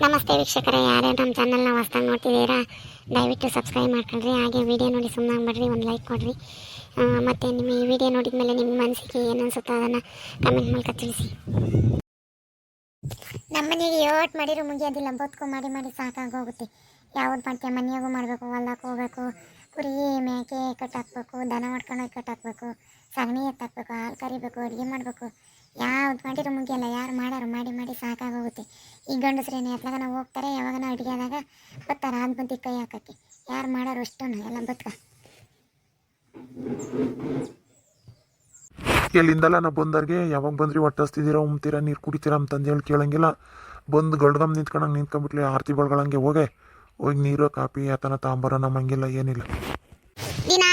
ನಮಸ್ತೆ ವೀಕ್ಷಕರೇ, ಯಾರೇ ನಮ್ಮ ಚಾನಲ್ನ ಹೊಸ್ದಾಗಿ ನೋಡ್ತಿದ್ದೀರಾ ದಯವಿಟ್ಟು ಸಬ್ಸ್ಕ್ರೈಬ್ ಮಾಡ್ಕೊಳ್ರಿ. ಹಾಗೆ ವಿಡಿಯೋ ನೋಡಿ ಸುಮ್ಮನೆ ಆಗ್ಬೇಡ್ರಿ, ಒಂದು ಲೈಕ್ ಕೊಡ್ರಿ. ಮತ್ತು ನಿಮ್ಮ ಈ ವಿಡಿಯೋ ನೋಡಿದ ಮೇಲೆ ನಿಮ್ಮ ಮನಸ್ಸಿಗೆ ಏನು ಅನ್ಸುತ್ತೋ ಅದನ್ನು ಕಮೆಂಟ್ ಮೂಲಕ ತಿಳಿಸಿ. ನಮ್ಮ ಮನೆಗೆ ಯೋಟ್ ಮಾಡಿರೋ ಮುಗಿಯೋದಿಲ್ಲ, ಬದುಕು ಮಾಡಿ ಮಾಡಿ ಸಾಕಾಗೋಗುತ್ತೆ. ಯಾವ್ದು ಮಾಡ್ತೀಯ, ಮನೆಯಾಗೂ ಮಾಡಬೇಕು, ಹೊಲಕ್ಕೆ ಹೋಗ್ಬೇಕು, ಕುರಿ ಮೇಕೆ ಕಟ್ಟಾಕ್ಬೇಕು, ದನ ಮಾಡ್ಕೊಂಡು ಹೋಗಿ ಕಟ್ಟಾಕ್ಬೇಕು, ಸಗಣಿ ಎತ್ತಾಕ್ಬೇಕು, ಹಾಲು ಕರಿಬೇಕು, ಅಡುಗೆ ಮಾಡಬೇಕು. ಯಾವ್ದು ಮಾಡಿರೋ ಮುಗಿಯಲ್ಲ. ಯಾರು ಮಾಡಾರು ಮಾಡಿ ಮಾಡಿ ಸಾಕಾಗೋಗುತ್ತೆ. ಈ ಗಂಡಸ್ರೇನು ಎತ್ಲಾಗನ ಹೋಗ್ತಾರೆ, ಯಾವಾಗನ ಅಡುಗೆ ಆದಾಗ ಬರ್ತಾರೆ ಅದು ಬಂದು ಕೈ ಹಾಕಕ್ಕೆ. ಯಾರು ಮಾಡಾರು ಅಷ್ಟು ಎಲ್ಲ ಬದುಕ. ಎಲ್ಲಿಂದಲ್ಲ ನಾ ಬಂದವ್ರಿಗೆ ಯಾವಾಗ ಬಂದ್ರಿ ಹೊಟ್ಟೆ ಹಸ್ತಿದ್ದೀರಾ, ಉಮ್ತೀರಾ, ನೀರು ಕುಡಿತೀರಾ ಅಂತಂದು ಹೇಳಿ ಕೇಳಂಗಿಲ್ಲ. ಬಂದು ಗಡ್ಗಮ್ ನಿಂತ್ಕೊಂಡಂಗೆ ಆರತಿ ಬಳಗಳಂಗೆ ಹೋಗಿ ನೀರು ಕಾಫಿ ಆತನ ತಾಂಬರ ನಮ್ಮಂಗಿಲ್ಲ, ಏನಿಲ್ಲ. ದಿನ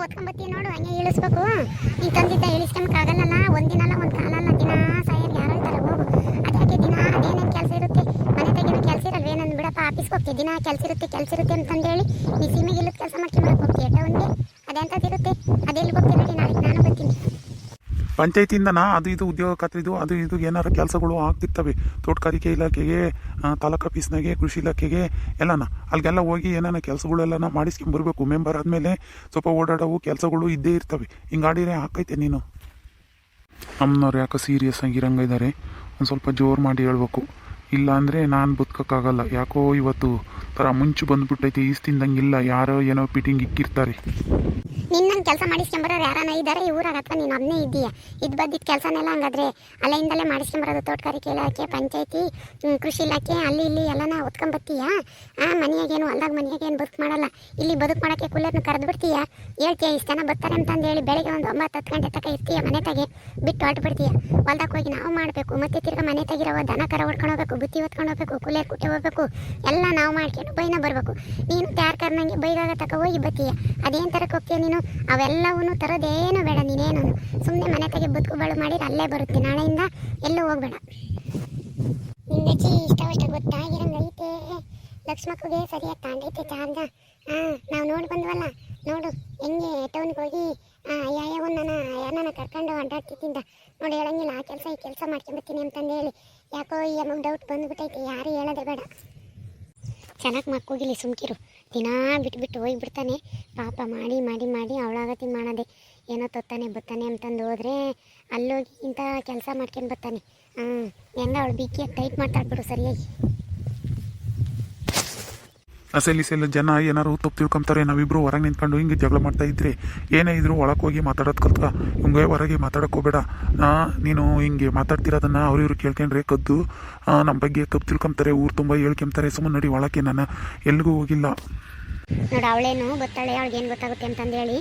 ಒತ್ಕೊಂಬತ್ತಿ ನೋಡು, ಹಂಗೆ ಇಳಿಸ್ಬೇಕು. ನೀನು ತಂದಿದ್ದ ಇಳಿಸ್ಕೊಂಬಕ್ಕಾಗಲ್ಲ. ಒಂದಿನಲ್ಲ ಒಂದು ಕಾಲಲ್ಲ, ದಿನ ಸಾಯರ್ ಯಾರು ಹೇಳ್ತಾರೆ ಹೋಗು. ಅದಕ್ಕೆ ದಿನ ಅದೇನೇನು ಕೆಲಸ ಇರುತ್ತೆ, ಮನೆ ತೆಗೆನೋ ಕೆಲಸ ಇರಲ್ವೇ, ನಾನು ಬಿಡಪ್ಪ ಆಫೀಸ್ಗೆ ಹೋಗ್ತೀವಿ, ದಿನ ಕೆಲಸ ಇರುತ್ತೆ ಅಂತಂದೇಳಿ ನೀ ಸೀಮೆಗೆ ಇಲ್ಲದ ಕೆಲಸ ಮಾಡ್ಕೊಂಬರಕ್ಕೆ ಹೋಗ್ತೀಯ ಟೌನ್ಗೆ. ಅದೆಂಥದ್ದಿರುತ್ತೆ, ಅದೆಲ್ಲಿ ಹೋಗ್ತೀನಿ ನೋಡಿ, ನಾಳೆ ನಾನು ಬರ್ತೀನಿ. ಪಂಚಾಯತಿಯಿಂದನಾ ಅದು ಇದು ಉದ್ಯೋಗ ಖಾತ್ರಿದು ಅದು ಇದು ಏನಾರು ಕೆಲಸಗಳು ಆಗ್ತಿರ್ತವೆ. ತೋಟಗಾರಿಕೆ ಇಲಾಖೆಗೆ, ತಾಲೂಕು ಆಫೀಸ್ನಾಗೆ, ಕೃಷಿ ಇಲಾಖೆಗೆ ಎಲ್ಲನ ಅಲ್ಲಿಗೆಲ್ಲ ಹೋಗಿ ಏನಾನ ಕೆಲಸಗಳೆಲ್ಲ ಮಾಡಿಸ್ಕೊಂಬರ್ಬೇಕು. ಮೆಂಬರ್ ಆದಮೇಲೆ ಸ್ವಲ್ಪ ಓಡಾಡವು ಕೆಲಸಗಳು ಇದ್ದೇ ಇರ್ತವೆ. ಹಿಂಗಾಡಿದ್ರೆ ಹಾಕೈತೆ ನೀನು. ನಮ್ಮನವ್ರು ಯಾಕೆ ಸೀರಿಯಸ್ ಆಗಿರಂಗ ಇದ್ದಾರೆ, ಒಂದು ಸ್ವಲ್ಪ ಜೋರು ಮಾಡಿ ಹೇಳ್ಬೇಕು. ಇಲ್ಲ ಅಂದರೆ ನಾನು ಬದುಕೋಕ್ಕಾಗಲ್ಲ. ಯಾಕೋ ಇವತ್ತು ಥರ ಮುಂಚು ಬಂದುಬಿಟ್ಟೈತೆ, ಈಸ್ತಿಂದಂಗಿಲ್ಲ. ಯಾರೋ ಏನೋ ಫಿಟ್ಟಿಂಗ್ ಇಕ್ಕಿರ್ತಾರೆ. ನಿನ್ನ ಕೆಲಸ ಮಾಡಿಸ್ಕೊಂಬರೋರು ಯಾರನ್ನ ಇದ್ದಾರೆ ಈ ಊರಾಗ, ಅಥವಾ ನೀನು ಒಬ್ಬನೇ ಇದ್ದೀಯಾ? ಇದು ಬದ್ದಿದ್ದ ಕೆಲಸನೆಲ್ಲ ಹಂಗಾದ್ರೆ ಅಲ್ಲಿಂದಲೇ ಮಾಡಿಸ್ಕೊಂಬರೋದು. ತೋಟಗಾರಿಕೆ ಇಲಾಖೆ, ಪಂಚಾಯತಿ, ಕೃಷಿ ಇಲಾಖೆ, ಅಲ್ಲಿ ಇಲ್ಲಿ ಎಲ್ಲನ ಹೊತ್ಕೊಂಬತ್ತೀಯಾ? ಮನೆಯಾಗೇನು ಹೊಲ್ದಾಗ ಮನೆಯಾಗೇನು ಬದುಕು ಮಾಡಲ್ಲ. ಇಲ್ಲಿ ಬದುಕು ಮಾಡೋಕ್ಕೆ ಕೂಲರ್ನ ಕರೆದು ಬಿಡ್ತೀಯಾ? ಹೇಳ್ತೀಯ ಇಷ್ಟು ಜನ ಬರ್ತಾರೆ ಅಂತಂದು ಹೇಳಿ ಬೆಳಗ್ಗೆ ಒಂದು 9-10 ಗಂಟೆ ತನಕ ಇರ್ತೀಯ ಮನೆ ತಾಗೆ, ಬಿಟ್ಟು ಹೊರಟುಬಿಡ್ತೀಯ. ಹೊಲ್ದಾಗ ಹೋಗಿ ನಾವು ಮಾಡಬೇಕು, ಮತ್ತೆ ತಿರ್ಗಿ ಮನೆ ತಾಗಿರೋ ದನ ಕರ ಹೊಡ್ಕೊಂಡು ಹೋಗ್ಬೇಕು, ಬುತ್ತಿ ಹೊತ್ಕೊಂಡು ಹೋಗ್ಬೇಕು, ಕೂಲರ್ ಕುಟ್ಟೆ ಹೋಗ್ಬೇಕು, ಎಲ್ಲ ನಾವು ಮಾಡ್ಕೊಂಡು ಬೈನ ಬರಬೇಕು. ನೀನು ಯಾರು ಕರ್ನಂಗೆ ಬೈಗಾಗ ತಕ ಹೋಗಿ ಬತ್ತೀಯ. ಅದೇನು ತರಕ್ಕೆ ಹೋಗ್ತೀಯ ನೀನು? ಅವೆಲ್ಲವೂ ತರೋದೇನು ಬೇಡ. ನೀನೇನು ಸುಮ್ಮನೆ ಮನೆ ತಾಗೆ ಬದುಕು ಬಾಳು ಮಾಡಿದ್ರೆ ಅಲ್ಲೇ ಬರುತ್ತೆ. ನಾಳೆಯಿಂದ ಎಲ್ಲೂ ಹೋಗ್ಬೇಡ. ನಿಂದಜ್ಜಿ ಇಷ್ಟವಷ್ಟು ಗೊತ್ತಾಗಿರಂಗೈತೆ. ಲಕ್ಷ್ಮಕ್ಕಗೆ ಸರಿಯಾಗಿ ತಾಂಡೈತೆ ಚಾರ್ಜ. ನಾವು ನೋಡಿ ಬಂದ್ವಲ್ಲ, ನೋಡು ಹೆಂಗೆ ಟೌನ್ಗೆ ಹೋಗಿ ಯಾರನ್ನ ಕರ್ಕೊಂಡು ಅಡ್ಡಾಡ್ತಿದ್ದ ನೋಡಿ. ಹೇಳಂಗಿಲ್ಲ ಆ ಕೆಲಸ ಈ ಕೆಲಸ ಮಾಡ್ಕೊಂಬತ್ತೀನಿ ಅಂತಂದು ಹೇಳಿ. ಯಾಕೋ ಈ ಅಮ್ಮಗೆ ಡೌಟ್ ಬಂದುಬಿಟ್ಟೈತೆ. ಯಾರು ಹೇಳೋದ್ರೆ ಬೇಡ. ಚೆನ್ನಾಗಿ ಮಕ್ಕೋಗಿಲಿ, ಸುಮ್ಕಿರು. ದಿನ ಬಿಟ್ಟು ಹೋಗಿಬಿಡ್ತಾನೆ ಪಾಪ. ಮಾಡಿ ಮಾಡಿ ಮಾಡಿ ಅವಳಾಗತಿ ಮಾಡೋದೆ. ಏನೋ ತೊತ್ತಾನೆ ಬತ್ತಾನೆ ಅಂತಂದು ಹೋದರೆ ಅಲ್ಲೋಗಿ ಇಂಥ ಕೆಲಸ ಮಾಡ್ಕೊಂಡು ಬರ್ತಾನೆ. ಹೆಂಗ ಅವಳು ಬಿಕ್ಕಿಯಾಗಿ ಟೈಟ್ ಮಾಡ್ತಾಳೆ ಬಿಡು ಸರಿಯಾಗಿ. ಅಸೆಲ್ಲ ಜನ ಏನಾರು ತಪ್ಪು ತಿಳ್ಕೊಂತಾರೆ. ನಾವಿಬ್ರು ಹೊರಗೆ ನಿಂತ್ಕೊಂಡು ಹಿಂಗೆ ಜಗಳ ಮಾಡ್ತಾ ಇದ್ರೆ ಏನೇ ಇದ್ರು ಒಳಗೆ ಹೋಗಿ ಮಾತಾಡೋದು ಕಲ್ತ್ಕ. ಹಿಂಗೆ ಹೊರಗೆ ಮಾತಾಡೋಕೆ ಹೋಗಬೇಡ. ನೀನು ಹಿಂಗೆ ಮಾತಾಡ್ತಿರೋದನ್ನು ಅವ್ರಿವ್ರು ಕೇಳ್ಕೊಂಡ್ರೆ ಕದ್ದು ನಮ್ಮ ಬಗ್ಗೆ ತಪ್ಪು ತಿಳ್ಕೊಂತಾರೆ, ಊರು ತುಂಬ ಹೇಳ್ಕೊಂತಾರೆ. ಸುಮ್ಮನೆ ನೋಡಿ ಒಳಗೆ ನಾನು ಎಲ್ಲಿಗೂ ಹೋಗಿಲ್ಲ. ನೋಡಿ ಅವಳೇನು ಗೊತ್ತಾಳೆ, ಅವಳಿಗೇನು ಗೊತ್ತಾಗುತ್ತೆ ಅಂತಂದು ಹೇಳಿ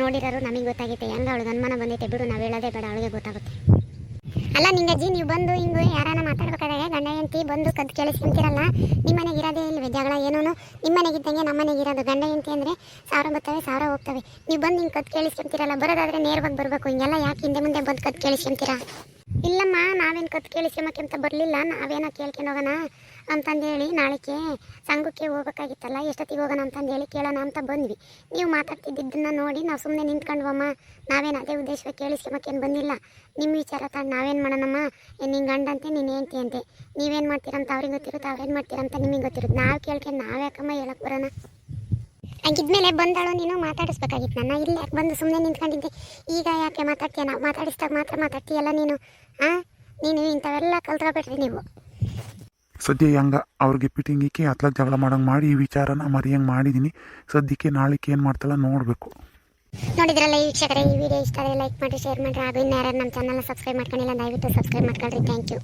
ನೋಡಿರೋರು ನಮಗೆ ಗೊತ್ತಾಗುತ್ತೆ. ಹೆಂಗೆ ಅವಳಿಗೆ ಅನುಮಾನ ಬಂದೈತೆ ಬಿಡು, ನಾವು ಹೇಳೋದೇ ಬೇಡ, ಅವಳಿಗೆ ಗೊತ್ತಾಗುತ್ತೆ. ಅಲ್ಲ ನಿಂಗಜ್ಜಿ, ನೀವು ಬಂದು ಹಿಂಗೆ ಯಾರನ್ನ ಮಾತಾಡ್ಬೇಕಾದ್ರೆ ಗಂಡ ಹೆಂಡತಿ ಬಂದು ಕದ್ದು ಕೇಳಿಸ್ಕೊಂತೀರಲ್ಲ, ನಿಮ್ಮ ಮನೆಗೆ ಇರೋದೇ ಇಲ್ವೇ ಜಗಳ? ಏನೋ ನಿಮ್ಮ ಮನೆಗಿದ್ದಂಗೆ ನಮ್ಮ ಮನೆಗೆ ಇರೋದು. ಗಂಡ ಹೆಂಡತಿ ಅಂದರೆ 1000 ಬರ್ತವೆ 1000 ಹೋಗ್ತವೆ. ನೀವು ಬಂದು ಹಿಂಗೆ ಕದ್ದು ಕೇಳಿಸ್ಕೊಂತೀರಲ್ಲ, ಬರೋದಾದರೆ ನೇರವಾಗಿ ಬರಬೇಕು. ಹಿಂಗೆಲ್ಲ ಯಾಕೆ ಹಿಂದೆ ಮುಂದೆ ಬಂದು ಕದ್ದು ಕೇಳಿಸ್ಕೊಂತೀರಾ? ಇಲ್ಲಮ್ಮ, ನಾವೇನು ಕತ್ತು ಕೇಳಿಸ್ಕೊಂಬಕ್ಕಿಂತ ಬರಲಿಲ್ಲ, ನಾವೇನೋ ಕೇಳ್ಕೊಂಡು ಹೋಗೋಣ ಅಂತಂದು ಹೇಳಿ ನಾಳೆಗೆ ಸಂಘಕ್ಕೆ ಹೋಗ್ಬೇಕಾಗಿತ್ತಲ್ಲ, ಎಷ್ಟೊತ್ತಿಗೆ ಹೋಗೋಣ ಅಂತಂದು ಹೇಳಿ ಕೇಳೋಣ ಅಂತ ಬಂದ್ವಿ. ನೀವು ಮಾತಾಡ್ತಿದ್ದನ್ನು ನೋಡಿ ನಾವು ಸುಮ್ಮನೆ ನಿಂತ್ಕೊಂಡ್ವಮ್ಮ. ನಾವೇನು ಅದೇ ಉದ್ದೇಶವಾಗಿ ಕೇಳಿಸ್ಕೊಂಬಕ್ಕೇನು ಬಂದಿಲ್ಲ. ನಿಮ್ಮ ವಿಚಾರ ತಾನು ನಾವೇನು ಮಾಡೋಣಮ್ಮ? ನಿನ್ನ ಗಂಡ ಅಂತೆ, ನೀನು ಹೆಂಡ್ತಿ ಅಂತೆ, ನೀವೇನು ಮಾಡ್ತೀರಂತ ಅವ್ರಿಗೆ ಗೊತ್ತಿರುತ್ತೆ, ಅವ್ರೇನು ಮಾಡ್ತೀರಂತ ನಿಮಗೆ ಗೊತ್ತಿರುತ್ತೆ. ನಾವು ಕೇಳ್ಕೊಂಡು ನಾವ್ಯಾಕಮ್ಮ ಹೇಳಕ್ಕೆ ಬರೋಣ? ಹಂಗಿದ್ಮೇಲೆ ಬಂದಾಳು ನೀನು ಮಾತಾಡಿಸ್ಬೇಕಾಗಿತ್ತು. ನನ್ನ ಇಲ್ಲಿ ಯಾಕೆ ಬಂದು ಸುಮ್ಮನೆ ನಿಂತ್ಕೊಂಡಿದ್ದೆ? ಈಗ ಯಾಕೆ ಮಾತಾಡ್ತೀಯ? ನಾವು ಮಾತಾಡಿಸಿದಾಗ ಮಾತ್ರ ಮಾತಾಡ್ತೀಯಲ್ಲ ನೀನು. ನೀನು ಇಂಥವೆಲ್ಲ ಕಲ್ತ್ಕೊಬೇಡ್ರಿ ನೀವು. ಸದ್ಯ ಹೆಂಗ ಅವ್ರಿಗೆ ಪಿಟಿಂಗಿಕ್ಕೆ ಅತ್ಲಾಗ ಜಗಳ ಮಾಡಂಗೆ ಮಾಡಿ ಈ ವಿಚಾರನ ಮರಿಯಂಗೆ ಮಾಡಿದ್ದೀನಿ. ಸದ್ಯಕ್ಕೆ ನಾಳೆಗೆ ಏನು ಮಾಡ್ತಾಳ ನೋಡಬೇಕು. ನೋಡಿದ್ರಲ್ಲ ಈ ವೀಕ್ಷಕರೇ, ಈ ವಿಡಿಯೋ ಇಷ್ಟ ಆದರೆ ಲೈಕ್ ಮಾಡಿ, ಶೇರ್ ಮಾಡಿರಿ. ಹಾಗೂ ಇನ್ನು ಯಾರು ನಮ್ಮ ಚಾನಲ್ನ ಸಬ್ಸ್ಕ್ರೈಬ್ ಮಾಡ್ಕೊಂಡಿಲ್ಲ ದಯವಿಟ್ಟು ಸಬ್ಸ್ಕ್ರೈಬ್ ಮಾಡ್ಕೊಳ್ರಿ. Thank you.